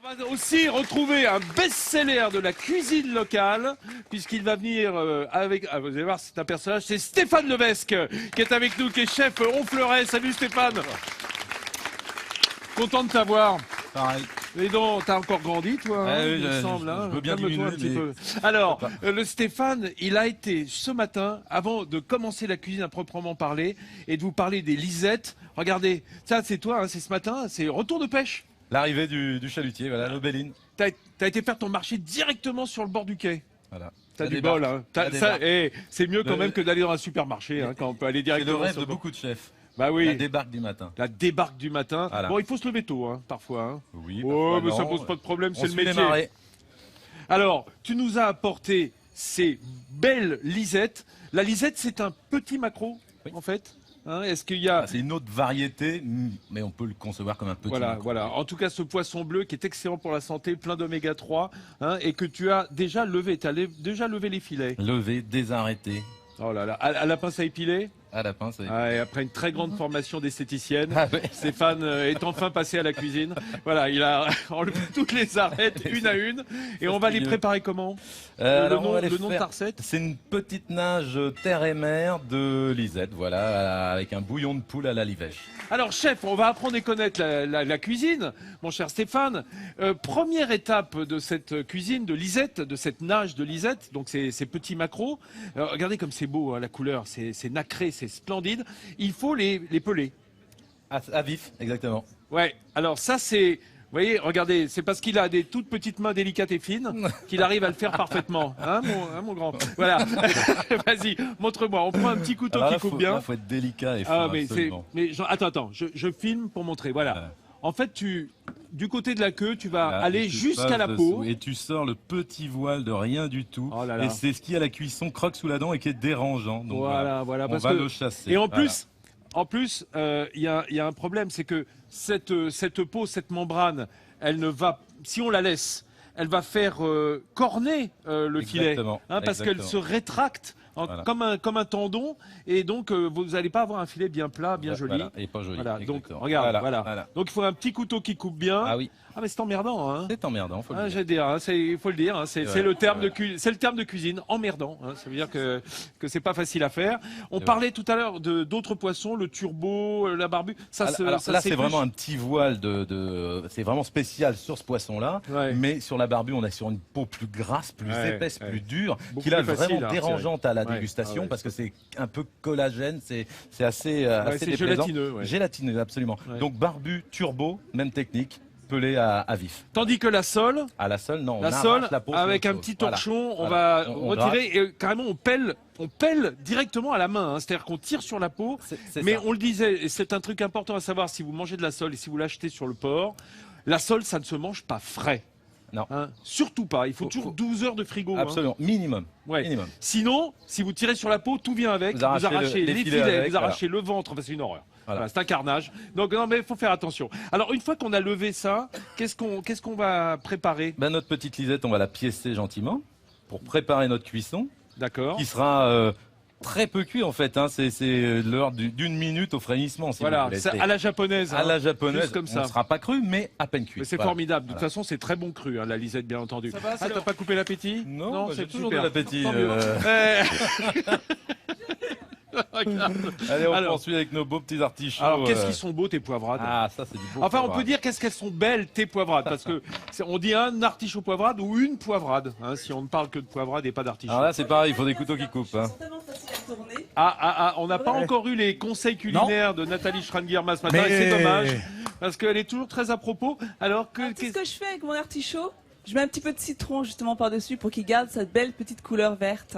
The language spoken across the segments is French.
On va aussi retrouver un best-seller de la cuisine locale, puisqu'il va venir avec... Ah, vous allez voir, c'est un personnage, c'est Stéphane Levesque, qui est avec nous, qui est chef Honfleuret. Salut Stéphane. Content de t'avoir. Pareil. Et donc, t'as encore grandi, toi, hein, il me semble. Je veux bien diminuer, un petit peu. Alors, le Stéphane, il a été ce matin, avant de commencer la cuisine à proprement parler, et de vous parler des lisettes. Regardez, ça c'est toi, hein, c'est ce matin, c'est retour de pêche. L'arrivée du chalutier, voilà, l'Aubéline. T'as été faire ton marché directement sur le bord du quai. Voilà. T'as du bol, hein. C'est mieux quand même que d'aller dans un supermarché, hein, quand on peut aller C'est directement. le rêve sur de le bord. beaucoup de chefs. Bah oui. La débarque du matin. La débarque du matin. Voilà. Bon, il faut se lever tôt, hein, parfois. Hein. Oui. Oh, mais non. ça pose pas de problème, c'est le suit les métier. marées. Alors, tu nous as apporté ces belles lisettes. La lisette, c'est un petit maquereau, Oui. en fait. Hein, est-ce qu'il y a... Ah, c'est une autre variété, mais on peut le concevoir comme un petit Voilà, maquereau. voilà. En tout cas, ce poisson bleu qui est excellent pour la santé, plein d'oméga 3, hein, et que tu as déjà levé. Tu as déjà levé les filets. Levé, désarrêté, Oh là là. À la pince à épiler. à la pince. Ah, et après une très grande formation d'esthéticienne, Ah ouais. Stéphane est enfin passé à la cuisine. Voilà, il a enlevé toutes les arêtes une à une. Et on va les préparer comment? Alors, on va les le nom de faire- ta recette? C'est une petite nage terre et mer de Lisette, voilà, avec un bouillon de poule à la livèche. Alors chef, on va apprendre et connaître la cuisine, mon cher Stéphane. Première étape de cette cuisine de Lisette, de cette nage de Lisette, donc ces petits maquereaux. Regardez comme c'est beau, hein, la couleur, c'est nacré, c'est splendide. Il faut les peler. À vif, exactement. Ouais, alors ça c'est... Vous voyez, regardez, c'est parce qu'il a des toutes petites mains délicates et fines qu'il arrive à le faire parfaitement. Hein, mon grand? Voilà. Vas-y, montre-moi. On prend un petit couteau Alors qui là, coupe bien. Il faut être délicat et fin, Ah, mais absolument. attends, je filme pour montrer. Voilà. Voilà. En fait, du côté de la queue, tu vas Là, aller et tu jusqu'à passes la dessous, peau. et tu sors le petit voile de rien du tout. Oh là là. Et c'est ce qui à la cuisson croque sous la dent et qui est dérangeant. Donc Voilà. on parce va que- le chasser. Et en Voilà. plus, il y a un problème, c'est que cette peau, cette membrane, elle ne va, si on la laisse, elle va faire corner le filet, Exactement, parce qu'elle exactement. se rétracte Voilà. comme un tendon, et donc vous n'allez pas avoir un filet bien plat, bien joli. Voilà, et pas joli. Voilà, donc exactement. regarde, voilà. Voilà. Donc il faut un petit couteau qui coupe bien. Ah oui, Ah mais c'est emmerdant, hein. c'est emmerdant, faut le Ah, dire. j'allais dire, hein, il faut le dire, hein, c'est Ouais, le terme ouais. c'est le terme de cuisine, emmerdant. Hein, ça veut dire que c'est pas facile à faire. On Ouais. parlait tout à l'heure d'autres poissons, le turbo, la barbu. Ça, Alors ça là, c'est s'épluche. vraiment un petit voile c'est vraiment spécial sur ce poisson-là. Ouais. Mais sur la barbue, on est sur une peau plus grasse, plus Ouais, épaisse, ouais. plus dure, Beaucoup qui là plus facile vraiment à dérangeante à la Ouais. dégustation Ah ouais, parce que c'est un peu collagène, c'est assez, assez c'est déplaisant. gélatineux, ouais. Gélatineux, absolument. Ouais. Donc barbu, turbo, même technique, pelé à vif. Tandis que la sole, À la sole, non, on la arrache sole, la peau sur avec le un sol. petit Voilà. torchon, on Voilà. va On retirer et carrément on pèle directement à la main. Hein. C'est-à-dire qu'on tire sur la peau. C'est Mais ça. on le disait, et c'est un truc important à savoir si vous mangez de la sole et si vous l'achetez sur le port, la sole, ça ne se mange pas frais. Non. Hein. Surtout pas. Il faut toujours 12 heures de frigo. Hein. Absolument, minimum. Ouais. Minimum. Sinon, si vous tirez sur la peau, tout vient avec. Vous arrachez les les filets, filets avec, vous arrachez le ventre. Enfin, c'est une horreur. Voilà. Voilà, c'est un carnage. Donc, non, mais il faut faire attention. Alors, une fois qu'on a levé ça, qu'est-ce qu'on va préparer? Ben, notre petite lisette, on va la piécer gentiment pour préparer notre cuisson, D'accord. qui sera très peu cuit en fait. Hein. C'est l'heure d'une minute au frémissement. Si Voilà, vous voulez. c'est C'est à la japonaise. à hein. la japonaise, Juste comme ça. on ne sera pas cru, mais à peine cuit. Mais c'est Voilà. formidable. De toute Voilà. façon, c'est très bon cru, hein, la lisette, bien entendu. Ça va, Ah, alors t'as pas coupé l'appétit? Non, bah, j'ai c'est toujours de super. l'appétit. Tant mieux. Regarde. Allez, on Alors. poursuit avec nos beaux petits artichauts. Alors, qu'est-ce qu'ils sont beaux, tes poivrades? Ah, ça c'est du beau. Enfin, on poivrade. peut dire qu'est-ce qu'elles sont belles, tes poivrades, parce que on dit un artichaut poivrade ou une poivrade, hein, si on ne parle que de poivrade et pas d'artichaut. Alors là, c'est pareil, il faut des couteaux qui coupent. Hein. Certainement facile à tourner. On n'a pas encore eu les conseils culinaires de Nathalie Schranger-Mas ce matin, Mais- et c'est dommage, parce qu'elle est toujours très à propos. Alors que, Tu sais ce que je fais avec mon artichaut? Je mets un petit peu de citron justement par-dessus pour qu'il garde cette belle petite couleur verte.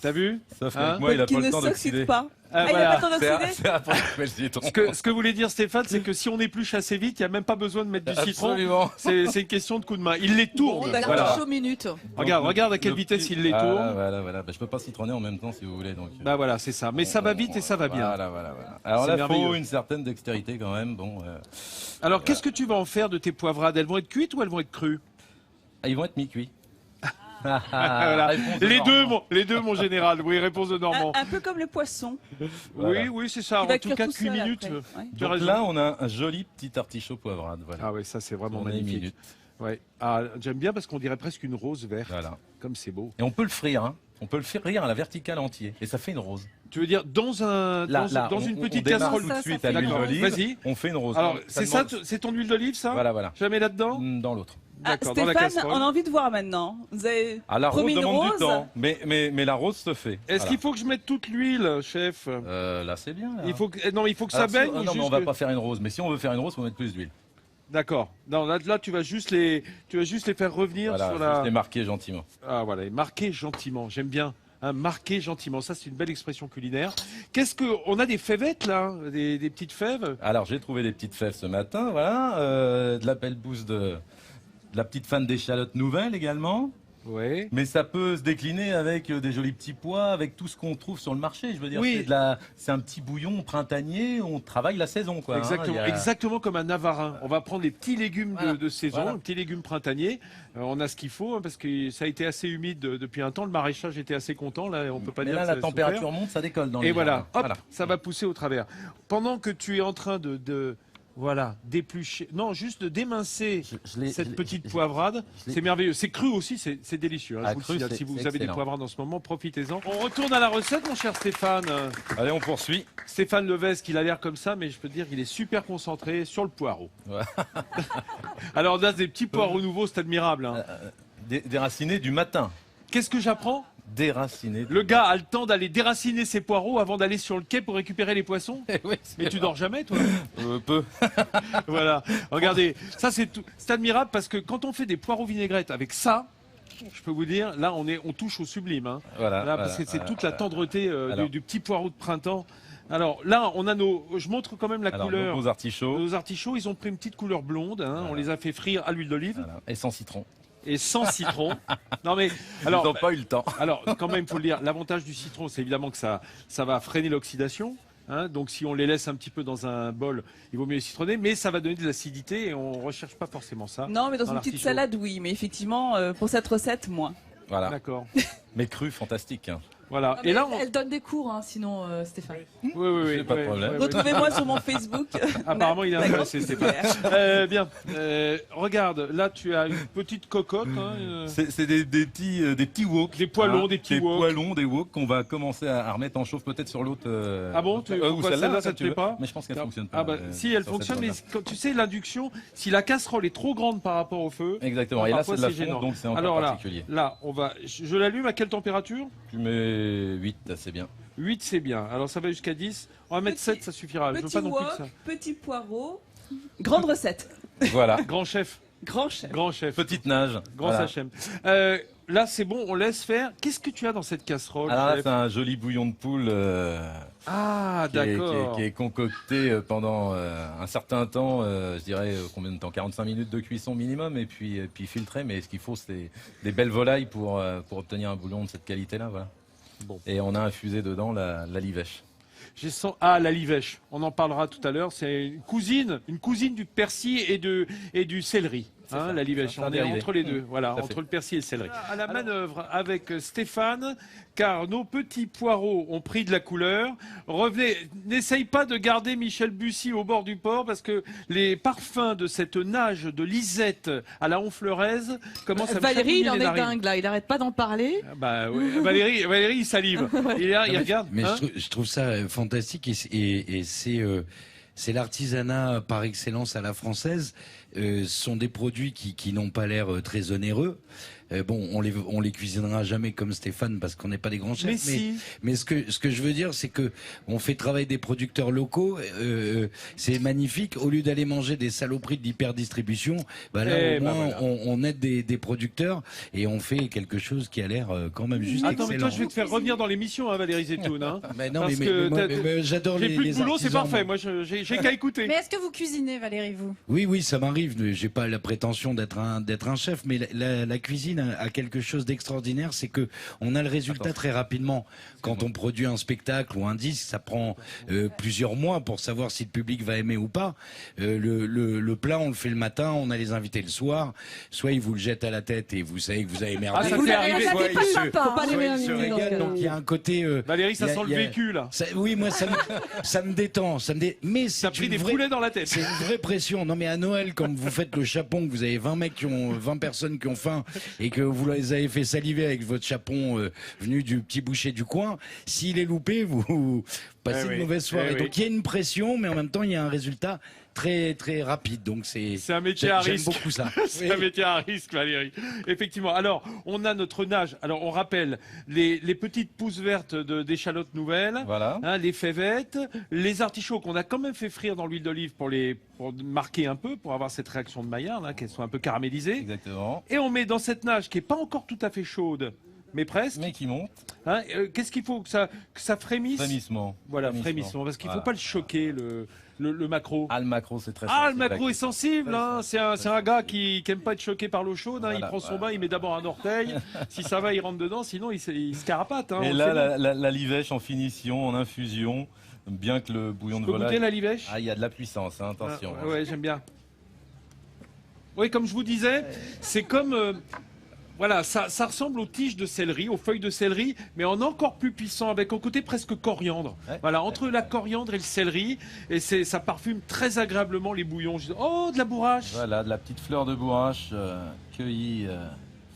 t'as vu? Sauf Hein qu'avec moi, il a Qui pas le ne temps s'oxyde d'oxyder. pas. Ah, Il voilà. a pas le temps d'oxyder? C'est après que je mets le citron. Ce que voulait dire Stéphane, c'est que si on épluche assez vite, il n'y a même pas besoin de mettre du citron. Absolument. C'est une question de coup de main. Il les tourne. D'accord, Voilà. chaud minute. Regarde à quelle vitesse il les tourne. Voilà. Bah, je peux pas citronner en même temps si vous voulez. Donc, Bah voilà, c'est ça. Mais ça va vite et ça va bien. Voilà. Alors C'est là, il faut merveilleux. une certaine dextérité quand même. Bon, Alors, qu'est-ce que tu vas en faire de tes poivrades? Elles vont être cuites ou elles vont être crues? ils vont être mi-cuits. Voilà. Réponse de Les deux, mon général. Oui, réponse de Normand. Un peu comme le poisson. Voilà. Oui, c'est ça. Il va En tout cuire cas, tout 8 seul minutes. après. Ouais. Tu as Donc raison. là, on a un joli petit artichaut poivrade. Voilà. Ah oui, ça c'est vraiment On est magnifique. minute. Ouais. Ah, j'aime bien parce qu'on dirait presque une rose verte. Voilà. Comme c'est beau. Et on peut le frire, hein. On peut le frire à la verticale entier. Et ça fait une rose. Tu veux dire dans une petite démarre casserole tout de ça suite fait à une l'huile rose. d'olive. Vas-y. On fait une rose. Alors, c'est ça, demande- c'est ton huile d'olive, ça? Voilà. Jamais là-dedans? Dans l'autre. Ah, D'accord, dans la Stéphane, casserole. on a envie de voir maintenant. Vous avez Ah, la rose promis une demande rose. du temps. Mais la rose se fait. Est-ce Voilà. qu'il faut que je mette toute l'huile, chef? Là, c'est bien. Là. Il faut que, non, il faut que ça Alors, si- baigne. non, ou mais juste on va que- pas faire une rose. Mais si on veut faire une rose, il faut mettre plus d'huile. D'accord. Non, là, tu vas juste les faire revenir Voilà, sur juste la. les marquer gentiment. Ah voilà, et marquer gentiment. J'aime bien. Hein, marquer gentiment. Ça, c'est une belle expression culinaire. On a des fèvettes là, des petites fèves. Alors, j'ai trouvé des petites fèves ce matin. Voilà, de la belle bouse de la petite fan d'échalotes nouvelles également. Ouais. Mais ça peut se décliner avec des jolis petits pois, avec tout ce qu'on trouve sur le marché. Je veux dire, Oui. c'est un petit bouillon printanier. On travaille la saison, quoi. hein. Exactement, Il y a- exactement comme un Navarin. On va prendre les petits légumes Voilà, de saison, voilà. les petits légumes printaniers. On a ce qu'il faut hein, parce que ça a été assez humide depuis un temps. Le maraîchage était assez content. Là, on peut pas Mais dire là, que la ça température souffert. monte, ça décolle dans Et les voilà, jardins. hop, Voilà. ça va pousser au travers. Pendant que tu es en train de voilà, d'éplucher, non, juste de démincer Je l'ai- cette je l'ai- petite je- poivrade, je l'ai- c'est merveilleux. C'est cru aussi, c'est délicieux. hein, Ah, je vous le cru, signale. c'est- Si vous c'est avez des excellent. poivrades en ce moment, profitez-en. On retourne à la recette, mon cher Stéphane. Allez, on poursuit. Stéphane Levesque, il a l'air comme ça, mais je peux te dire qu'il est super concentré sur le poireau. Ouais. Alors, là, des petits poireaux nouveaux, c'est admirable. hein. Déraciné du matin. Qu'est-ce que j'apprends? Déraciné. Le gars a le temps d'aller déraciner ses poireaux avant d'aller sur le quai pour récupérer les poissons. Oui, Mais tu dors jamais, toi? peu. Voilà. Regardez, ça c'est admirable parce que quand on fait des poireaux vinaigrettes avec ça, je peux vous dire, là on touche au sublime. Hein. Voilà. Là, parce voilà, que c'est voilà. toute la tendreté Alors. du petit poireau de printemps. Alors là, on a je montre quand même la Alors, couleur. nos artichauts. Nos artichauts, ils ont pris une petite couleur blonde. Hein. On Voilà. les a fait frire à l'huile d'olive Voilà. Et sans citron. et sans citron. Non mais Ils alors, n'ont pas eu le temps. alors quand même, faut le dire. L'avantage du citron, c'est évidemment que ça va freiner l'oxydation. Hein, donc si on les laisse un petit peu dans un bol, il vaut mieux les citronner, mais ça va donner de l'acidité et on recherche pas forcément ça. Non, mais dans Dans une petite l'artichaut. salade, oui. Mais effectivement, pour cette recette, moins. Voilà. D'accord. Mais cru, fantastique. hein. Voilà. Ah, Et mais là, elle donne des cours, hein, sinon, Stéphane. oui, oui, C'est pas de problème. Retrouvez-moi sur mon Facebook. Apparemment, il est D'accord. intéressé, Stéphane. Bien. Regarde, là, tu as une petite cocotte. Hein, C'est des petits wok. Des poêlons, des petits wok. poêlons, des wok qu'on va commencer à remettre en chauffe peut-être sur l'autre. Ah bon, ou pourquoi celle-là, ça te plaît pas? Mais je pense qu'elle fonctionne pas. Ah bah, si, elle sur fonctionne, cette mais zone-là. quand tu sais, l'induction, si la casserole est trop grande par rapport au feu, Exactement. Et là, parfois, c'est de la c'est gênant. fonte, donc c'est encore alors particulier. là, je l'allume à quelle température? Tu mets 8, c'est bien. 8, c'est bien. Alors ça va jusqu'à 10. On va mettre Petit- 7, ça suffira. Je veux Petit pas non plus que wok, ça. petit poireau. Grande recette. Voilà. Grand chef, Grand chef. grand chef, Petite nage. grand Voilà. sachem. Là, c'est bon, on laisse faire. Qu'est-ce que tu as dans cette casserole, Alors là, chef? c'est un joli bouillon de poule Ah, qui est d'accord. concocté pendant un certain temps, je dirais combien de temps 45 minutes de cuisson minimum, et puis filtré. Mais ce qu'il faut, c'est des belles volailles pour obtenir un bouillon de cette qualité-là. Voilà. Bon. Et on a infusé dedans la livèche. Ah, la livèche. On en parlera tout à l'heure. C'est une cousine du persil et du céleri. Hein, ça, la livèche. c'est un On est dérivé. entre les deux. Voilà, Tout à entre fait. le persil et le céleri. À la manœuvre avec Stéphane, car nos petits poireaux ont pris de la couleur. Revenez, n'essaye pas de garder Michel Bussy au bord du port parce que les parfums de cette nage de Lisette à la honfleraise commencent à me Valérie, il chatouiller en les est narines. dingue, là. Il arrête pas d'en parler. Ah bah, oui. Valérie, il salive. Il est là, il regarde. Mais hein. je trouve ça fantastique et c'est l'artisanat par excellence à la française. Ce sont des produits qui n'ont pas l'air très onéreux. Bon, on les cuisinera jamais comme Stéphane parce qu'on n'est pas des grands chefs. Mais si. Mais ce que je veux dire, c'est que on fait travailler des producteurs locaux. C'est magnifique. Au lieu d'aller manger des saloperies de l'hyperdistribution, bah là Eh au ben moins voilà. on aide des producteurs et on fait quelque chose qui a l'air quand même juste Attends, mais excellent. toi, je vais te faire revenir dans l'émission, hein, Valérie Zetoun. Hein. Mais non, Parce mais que moi, t'as- mais j'adore J'ai les plus de boulot, c'est artisans, parfait. moi. Moi, j'ai qu'à écouter. Mais est-ce que vous cuisinez, Valérie, vous? Oui, ça m'arrive. J'ai pas la prétention d'être un chef, mais la cuisine a quelque chose d'extraordinaire, c'est que on a le résultat très rapidement. Quand on produit un spectacle ou un disque, ça prend plusieurs mois pour savoir si le public va aimer ou pas. Le plat, on le fait le matin, on a les invités le soir. Soit ils vous le jettent à la tête et vous savez que vous avez merdé. Ah, ça Vous t'est l'avez arrivé. regardé Soit pas ils se- sympa, Faut pas hein. les soit ils se réanimer, régalent. donc, Donc il y a un côté. Valérie, ça il y a- sent il y le a- vécu, là. Oui, moi ça me détend. Mais Ça a c'est pris une des vraie- poulets dans la tête. c'est une vraie pression. Non, mais à Noël, quand quand vous faites le chapon, que vous avez 20 personnes qui ont faim et que vous les avez fait saliver avec votre chapon venu du petit boucher du coin, s'il est loupé, vous passez une mauvaise soirée. Donc il y a une pression, mais en même temps il y a un résultat très très rapide. Donc c'est un métier à risque. J'aime beaucoup ça. C'est un métier à risque, Valérie. Effectivement. Alors, on a notre nage. Alors, on rappelle les petites pousses vertes d'échalotes nouvelles, Voilà. hein, les fèvettes, les artichauts qu'on a quand même fait frire dans l'huile d'olive pour marquer un peu, pour avoir cette réaction de Maillard, là, qu'elles soient un peu caramélisées. Exactement. Et on met dans cette nage qui est pas encore tout à fait chaude, mais presque. Mais qui monte. Hein, qu'est-ce qu'il faut que ça frémisse. Frémissement. Voilà, frémissement, parce qu'il faut Voilà. pas le choquer le maquereau. Ah, le maquereau, c'est très Ah, le sensible. maquereau est sensible, hein. C'est un gars qui aime pas être choqué par l'eau chaude, hein. Il Voilà, prend son voilà. bain, il met d'abord un orteil. Si ça va, il rentre dedans, sinon il se carapate. Hein, Et on le là, fait bien. la livèche en finition, en infusion, bien que le bouillon de Tu peux goûter volaille. la livèche? Ah, il y a de la puissance, hein, attention. Ah, ouais, j'aime bien. Oui, comme je vous disais, c'est comme... voilà, ça ressemble aux tiges de céleri, aux feuilles de céleri, mais en encore plus puissant, avec un côté presque coriandre. Ouais. Voilà, entre la coriandre et le céleri, et ça parfume très agréablement les bouillons. Oh, de la bourrache! Voilà, de la petite fleur de bourrache cueillie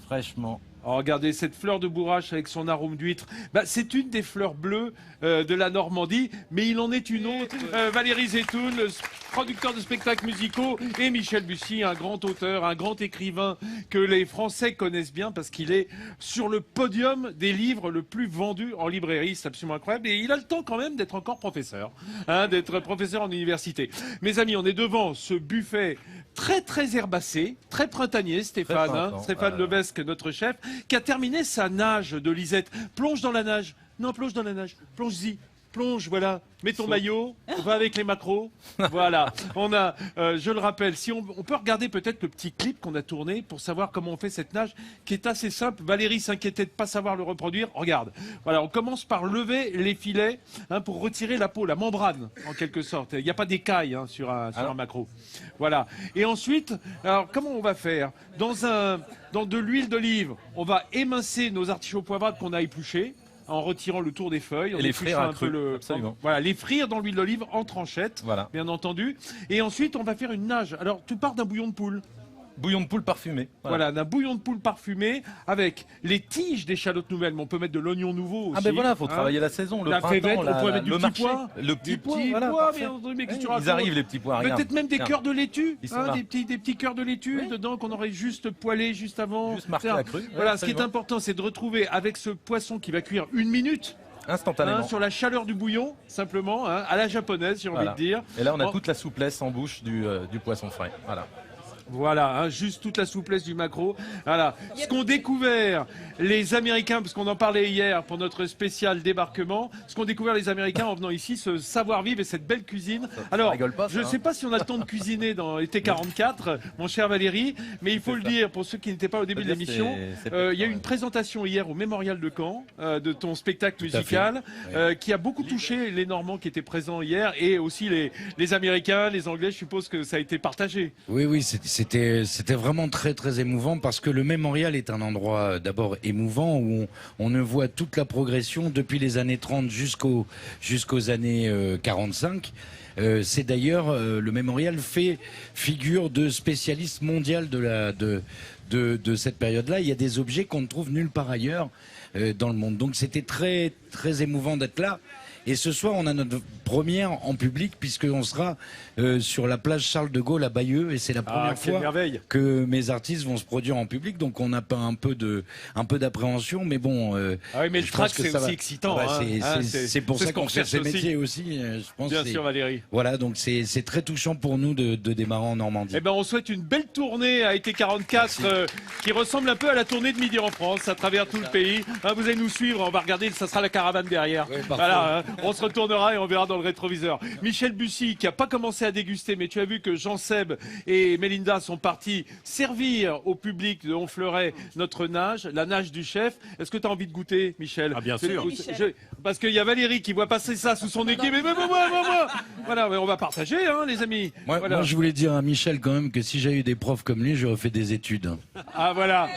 fraîchement. Oh, regardez cette fleur de bourrache avec son arôme d'huître. Bah, c'est une des fleurs bleues de la Normandie, mais il en est une autre. Valérie Zetoun, le producteur de spectacles musicaux, et Michel Bussy, un grand auteur, un grand écrivain que les Français connaissent bien parce qu'il est sur le podium des livres le plus vendus en librairie. C'est absolument incroyable. Et il a le temps quand même d'être encore professeur, hein, d'être professeur en université. Mes amis, on est devant ce buffet très très herbacé, très printanier, Stéphane, Très hein, printemps, Stéphane voilà. Levesque, notre chef, qui a terminé sa nage de Lisette. Plonge dans la nage. Non, plonge dans la nage. Plonge-y. Plonge, voilà. Mets ton maillot, va avec les macros. Voilà. On a, je le rappelle, si on peut regarder peut-être le petit clip qu'on a tourné pour savoir comment on fait cette nage, qui est assez simple. Valérie s'inquiétait de pas savoir le reproduire. Regarde. Voilà, on commence par lever les filets, hein, pour retirer la peau, la membrane, en quelque sorte. Il n'y a pas d'écailles, hein, sur un macro. Voilà. Et ensuite, alors comment on va faire? Dans de l'huile d'olive, on va émincer nos artichauts poivrades qu'on a épluchés, en retirant le tour des feuilles. Et les frire à cru, absolument. Voilà, les frire dans l'huile d'olive en tranchettes, Voilà. bien entendu. Et ensuite, on va faire une nage. Alors, tu pars d'un bouillon de poule. Bouillon de poule parfumé. Voilà, d'un bouillon de poule parfumé avec les tiges d'échalotes nouvelles. Mais on peut mettre de l'oignon nouveau aussi. Ah ben voilà, faut hein. travailler la saison, le La printemps, fèvette, on pourrait mettre du le petit marché, pois. le petit Des pois, petits voilà, pois, parfait. mais qu'est-ce que tu Ils racontes? arrivent les petits pois, regarde. Peut-être même des Tiens. cœurs de laitue, Ils sont hein, là. des petits cœurs de laitue dedans qu'on aurait juste poêlé juste avant. Juste marqué Tiens, à cru, Voilà, ouais, ce qui est absolument. important, c'est de retrouver avec ce poisson qui va cuire 1 minute. Instantanément. Hein, sur la chaleur du bouillon, simplement, hein, à la japonaise, j'ai envie Voilà. de dire. Et là, on a Oh. toute la souplesse en bouche du poisson frais. Voilà. Voilà, hein, juste toute la souplesse du maquereau. Voilà. Ce qu'ont découvert les Américains, parce qu'on en parlait hier pour notre spécial débarquement, ce qu'ont découvert les Américains en venant ici, ce savoir-vivre et cette belle cuisine. Alors, rigole pas, ça, je ne hein. sais pas si on a le temps de cuisiner dans l'été 44, mon cher Valérie, mais il faut le dire pour ceux qui n'étaient pas au début de C'est-à-dire, l'émission. c'est Il y a eu ouais. une présentation hier au Mémorial de Caen de ton spectacle Tout à musical fait. qui a beaucoup touché les Normands qui étaient présents hier et aussi les Américains, les Anglais. Je suppose que ça a été partagé. Oui, oui, c'était vraiment très très émouvant parce que le mémorial est un endroit d'abord émouvant où on ne voit toute la progression depuis les années 30 jusqu'aux années 45. C'est d'ailleurs le mémorial fait figure de spécialiste mondial de cette période-là. Il y a des objets qu'on ne trouve nulle part ailleurs dans le monde. Donc c'était très très émouvant d'être là. Et ce soir, on a notre première en public puisqu'on sera sur la plage Charles de Gaulle à Bayeux et c'est la première quelle fois merveille. que mes artistes vont se produire en public. Donc on n'a pas un peu d'appréhension, mais bon. Ah oui, mais le je track, pense que c'est ça va. aussi excitant. Ah bah, hein. c'est pour c'est ça ce qu'on qu'on fait recherche ces aussi. métiers aussi. Je pense Bien que c'est- sûr, Valérie. Voilà, donc c'est très touchant pour nous de démarrer en Normandie. Eh ben, on souhaite une belle tournée à été 44 qui ressemble un peu à la tournée de Midi en France, à travers tout le pays. Hein, vous allez nous suivre, on va regarder, ça sera la caravane derrière. Ouais, parfait. Voilà, hein, on se retournera et on verra dans le rétroviseur. Michel Bussy qui a pas commencé à déguster, mais tu as vu que Jean-Seb et Mélinda sont partis servir au public de Honfleuret notre nage, la nage du chef. Est-ce que tu as envie de goûter, Michel? Ah, bien sûr. Parce qu'il y a Valérie qui voit passer ça sous son équipe. Mais moi. Voilà, mais on va partager, hein, les amis. Moi, Voilà. moi, je voulais dire à Michel quand même que si j'avais eu des profs comme lui, j'aurais fait des études. Ah voilà.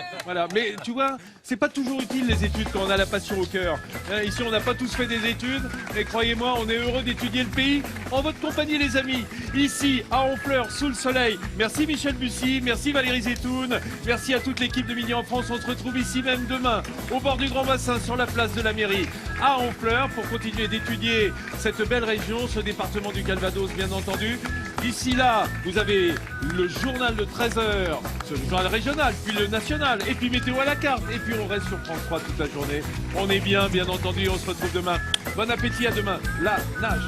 Mais tu vois, c'est pas toujours utile les études quand on a la passion au cœur. Ici, on n'a pas tous fait des études, Mais croyez-moi, on est heureux d'étudier le pays en votre compagnie, les amis. Ici, à Honfleur, sous le soleil. Merci Michel Bussy, merci Valérie Zetoun, merci à toute l'équipe de Midi en France. On se retrouve ici même demain, au bord du Grand Bassin, sur la place de la mairie, à Honfleur, pour continuer d'étudier cette belle région, ce département du Calvados, bien entendu. D'ici là, vous avez le journal de 13h, le journal régional, puis le national, et puis météo à la carte. Et puis on reste sur France 3 toute la journée. On est bien entendu, on se retrouve demain. Bon appétit, à demain. La nage.